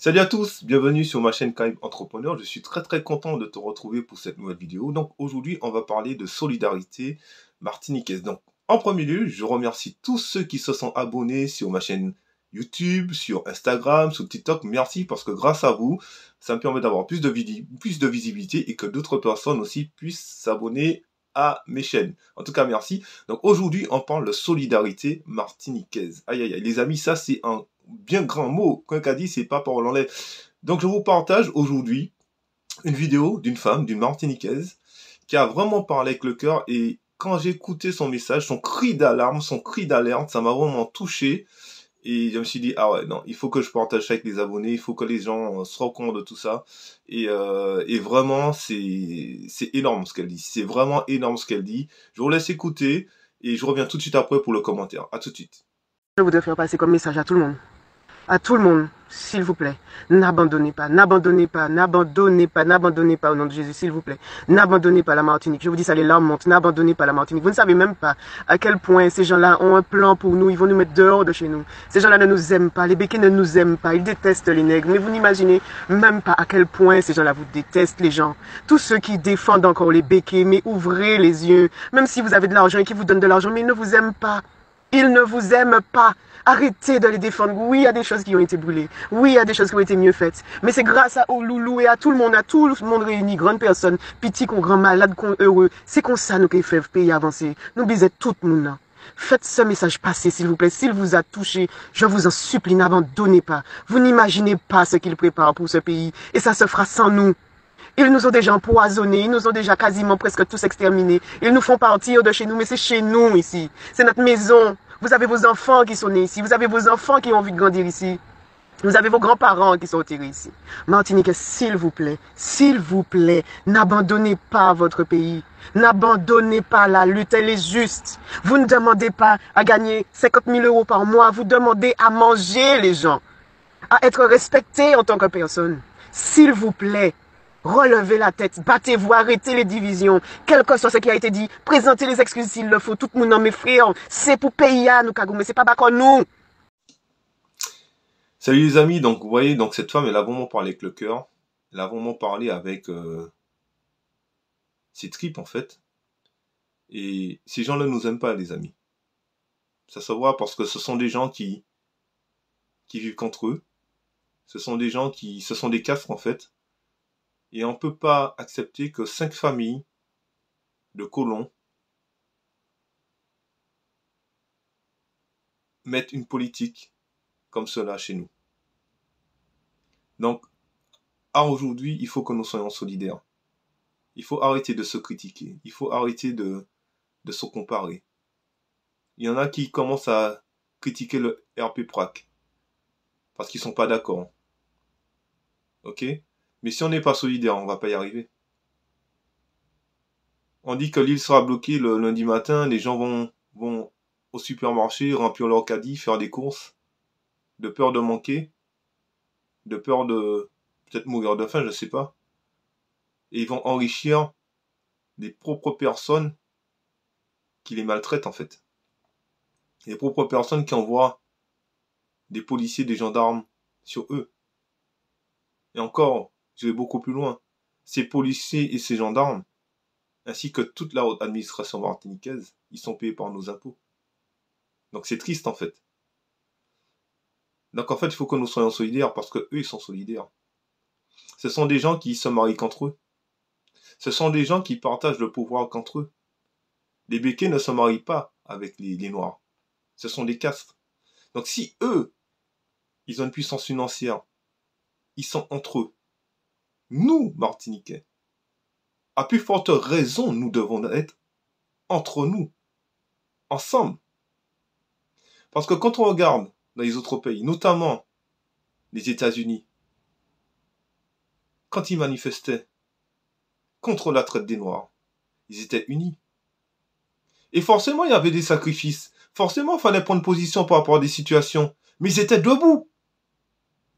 Salut à tous, bienvenue sur ma chaîne Kaib Entrepreneur. Je suis très content de te retrouver pour cette nouvelle vidéo. Donc aujourd'hui, on va parler de solidarité martiniquaise. Donc en premier lieu, je remercie tous ceux qui se sont abonnés sur ma chaîne YouTube, sur Instagram, sur TikTok. Merci parce que grâce à vous, ça me permet d'avoir plus de visibilité et que d'autres personnes aussi puissent s'abonner à mes chaînes. En tout cas, merci. Donc aujourd'hui, on parle de solidarité martiniquaise. Aïe aïe aïe, les amis, ça c'est un bien grand mot. Qu'un qu'a dit, c'est pas parole en l'air. Donc je vous partage aujourd'hui une vidéo d'une femme, d'une Martiniquaise, qui a vraiment parlé avec le cœur. Et quand j'ai écouté son message, son cri d'alarme, son cri d'alerte, ça m'a vraiment touché. Et je me suis dit, ah ouais, non, il faut que je partage ça avec les abonnés, il faut que les gens se rendent compte de tout ça. Et vraiment, c'est énorme ce qu'elle dit. C'est vraiment énorme ce qu'elle dit. Je vous laisse écouter et je reviens tout de suite après pour le commentaire. À tout de suite. Je voudrais faire passer comme message à tout le monde. À tout le monde, s'il vous plaît, n'abandonnez pas, n'abandonnez pas, n'abandonnez pas, n'abandonnez pas au nom de Jésus, s'il vous plaît. N'abandonnez pas la Martinique. Je vous dis ça, les larmes montent. N'abandonnez pas la Martinique. Vous ne savez même pas à quel point ces gens-là ont un plan pour nous. Ils vont nous mettre dehors de chez nous. Ces gens-là ne nous aiment pas. Les béquets ne nous aiment pas. Ils détestent les nègres. Mais vous n'imaginez même pas à quel point ces gens-là vous détestent, les gens. Tous ceux qui défendent encore les béquets, mais ouvrez les yeux. Même si vous avez de l'argent et qu'ils vous donnent de l'argent, mais ils ne vous aiment pas. Ils ne vous aiment pas. Arrêtez de les défendre. Oui, il y a des choses qui ont été brûlées. Oui, il y a des choses qui ont été mieux faites. Mais c'est grâce aux loulous et à tout le monde réuni, grandes personnes, petits qu'on grand malades, qu'on heureux. C'est comme ça nous qui faisons pays avancer. Nous bisons tout le monde. Faites ce message passer, s'il vous plaît. S'il vous a touché, je vous en supplie, n'abandonnez pas. Vous n'imaginez pas ce qu'il prépare pour ce pays. Et ça se fera sans nous. Ils nous ont déjà empoisonnés, ils nous ont déjà quasiment presque tous exterminés. Ils nous font partir de chez nous, mais c'est chez nous ici. C'est notre maison. Vous avez vos enfants qui sont nés ici. Vous avez vos enfants qui ont envie de grandir ici. Vous avez vos grands-parents qui sont enterrés ici. Martinique, s'il vous plaît, n'abandonnez pas votre pays. N'abandonnez pas la lutte, elle est juste. Vous ne demandez pas à gagner 50 000 € par mois. Vous demandez à manger les gens, à être respectés en tant que personne. S'il vous plaît, relevez la tête, battez-vous, arrêtez les divisions, quel que soit ce qui a été dit, présentez les excuses s'il le faut, tout le monde, mes frères, c'est pour payer à nous, mais c'est pas d'accord nous. Salut les amis, donc vous voyez, donc cette femme, elle a vraiment parlé avec le cœur, elle a vraiment parlé avec ses tripes en fait, et ces gens-là ne nous aiment pas les amis. Ça se voit parce que ce sont des gens qui vivent qu'entre eux, ce sont des castres en fait, et on ne peut pas accepter que 5 familles de colons mettent une politique comme cela chez nous. Donc, à aujourd'hui, il faut que nous soyons solidaires. Il faut arrêter de se critiquer. Il faut arrêter de se comparer. Il y en a qui commencent à critiquer le RP Prac parce qu'ils sont pas d'accord. Ok? Mais si on n'est pas solidaire, on va pas y arriver. On dit que l'île sera bloquée le lundi matin, les gens vont au supermarché, remplir leur caddie, faire des courses, de peur de manquer, de peur de peut-être mourir de faim, je sais pas. Et ils vont enrichir des propres personnes qui les maltraitent en fait. Les propres personnes qui envoient des policiers, des gendarmes sur eux. Et encore, je vais beaucoup plus loin. Ces policiers et ces gendarmes, ainsi que toute la haute administration martiniquaise, ils sont payés par nos impôts. Donc c'est triste en fait. Donc en fait, il faut que nous soyons solidaires parce que eux, ils sont solidaires. Ce sont des gens qui se marient qu'entre eux. Ce sont des gens qui partagent le pouvoir qu'entre eux. Les béquets ne se marient pas avec les noirs. Ce sont des castes. Donc si eux, ils ont une puissance financière, ils sont entre eux. Nous, Martiniquais, à plus forte raison, nous devons être entre nous, ensemble. Parce que quand on regarde dans les autres pays, notamment les États-Unis, quand ils manifestaient contre la traite des Noirs, ils étaient unis. Et forcément, il y avait des sacrifices. Forcément, il fallait prendre position par rapport à des situations. Mais ils étaient debout.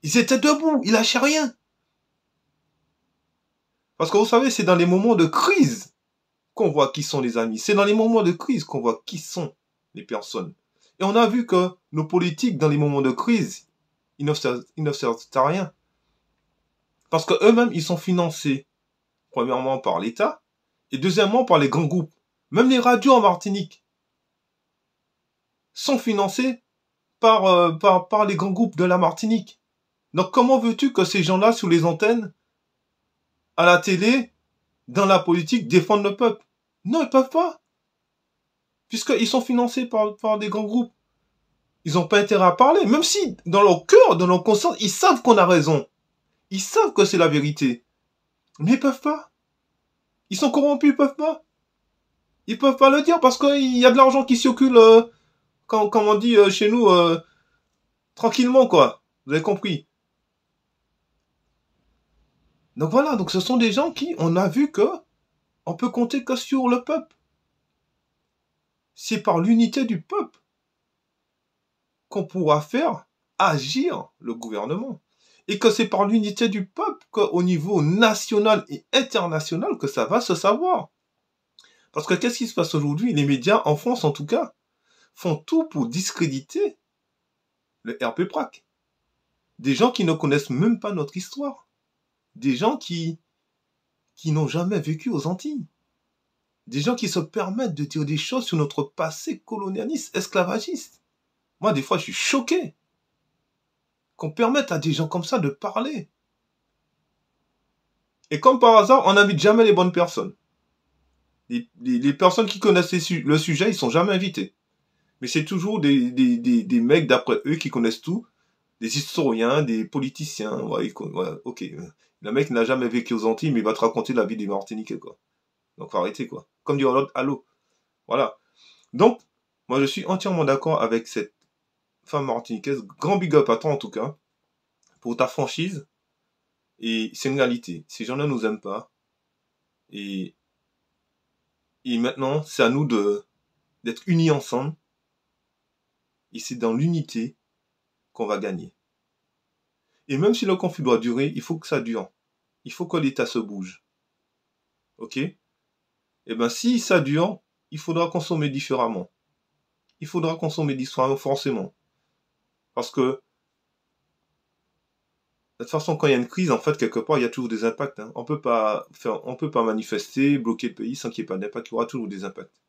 Ils étaient debout. Ils lâchaient rien. Parce que vous savez, c'est dans les moments de crise qu'on voit qui sont les amis. C'est dans les moments de crise qu'on voit qui sont les personnes. Et on a vu que nos politiques, dans les moments de crise, ils ne servent à rien. Parce que eux-mêmes, ils sont financés, premièrement, par l'État, et deuxièmement, par les grands groupes. Même les radios en Martinique sont financées par les grands groupes de la Martinique. Donc comment veux-tu que ces gens-là, sous les antennes, à la télé, dans la politique, défendent le peuple? Non, ils peuvent pas. Puisqu'ils sont financés par des grands groupes. Ils n'ont pas intérêt à parler. Même si, dans leur cœur, dans leur conscience, ils savent qu'on a raison. Ils savent que c'est la vérité. Mais ils peuvent pas. Ils sont corrompus, ils peuvent pas. Ils peuvent pas le dire parce qu'il y a de l'argent qui circule, comme on dit chez nous, tranquillement, quoi. Vous avez compris. Donc voilà, donc ce sont des gens qui, on a vu que on peut compter que sur le peuple. C'est par l'unité du peuple qu'on pourra faire agir le gouvernement. Et que c'est par l'unité du peuple qu'au niveau national et international que ça va se savoir. Parce que qu'est-ce qui se passe aujourd'hui? Les médias, en France en tout cas, font tout pour discréditer le RP-PRAC. Des gens qui ne connaissent même pas notre histoire. Des gens qui n'ont jamais vécu aux Antilles. Des gens qui se permettent de dire des choses sur notre passé colonialiste, esclavagiste. Moi, des fois, je suis choqué qu'on permette à des gens comme ça de parler. Et comme par hasard, on n'invite jamais les bonnes personnes. Les personnes qui connaissent le sujet, ils sont jamais invités. Mais c'est toujours des mecs, d'après eux, qui connaissent tout. Des historiens, des politiciens. Ouais, ok. Le mec n'a jamais vécu aux Antilles, mais il va te raconter la vie des Martiniquais, quoi. Donc, faut arrêter, quoi. Comme dit l'autre, allô. Voilà. Donc, moi, je suis entièrement d'accord avec cette femme martiniquaise. Grand big up à toi, en tout cas, pour ta franchise. Et c'est une réalité. Ces gens-là nous aiment pas. Et maintenant, c'est à nous d'être unis ensemble. Et c'est dans l'unité qu'on va gagner. Et même si le conflit doit durer, il faut que ça dure. Il faut que l'État se bouge. Ok? Eh bien, si ça dure, il faudra consommer différemment. Il faudra consommer différemment, forcément. Parce que, de toute façon, quand il y a une crise, en fait, quelque part, il y a toujours des impacts. Hein. On peut pas manifester, bloquer le pays sans qu'il n'y ait pas d'impact. Il y aura toujours des impacts.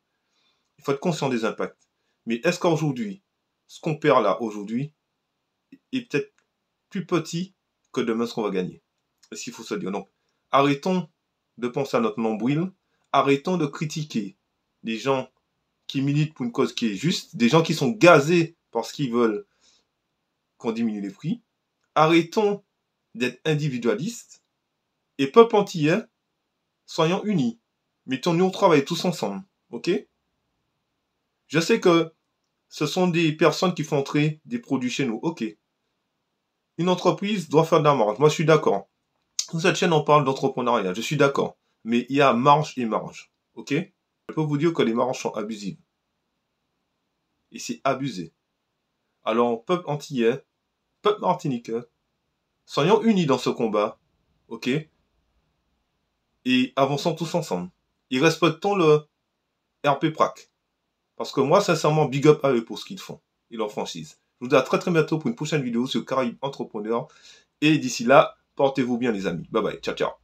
Il faut être conscient des impacts. Mais est-ce qu'aujourd'hui, ce qu'on perd là, aujourd'hui, est peut-être plus petit que demain ce qu'on va gagner? Est-ce qu'il faut se dire? Donc, arrêtons de penser à notre nombril. Arrêtons de critiquer des gens qui militent pour une cause qui est juste, des gens qui sont gazés parce qu'ils veulent qu'on diminue les prix. Arrêtons d'être individualistes. Et peuple antillais, soyons unis. Mettons-nous au travail tous ensemble. Ok? Je sais que ce sont des personnes qui font entrer des produits chez nous. Ok. Une entreprise doit faire de la marge. Moi, je suis d'accord. Sur cette chaîne, on parle d'entrepreneuriat. Je suis d'accord. Mais il y a marge et marge. Ok? Je peux vous dire que les marges sont abusives. Et c'est abusé. Alors, peuple antillais, peuple martiniquais, soyons unis dans ce combat. Ok? Et avançons tous ensemble. Et respectons le RP-PRAC. Parce que moi, sincèrement, big up à eux pour ce qu'ils font. Et leur franchise. Je vous dis à très très bientôt pour une prochaine vidéo sur Caraïbes Entrepreneurs. Et d'ici là, portez-vous bien les amis. Bye bye. Ciao ciao.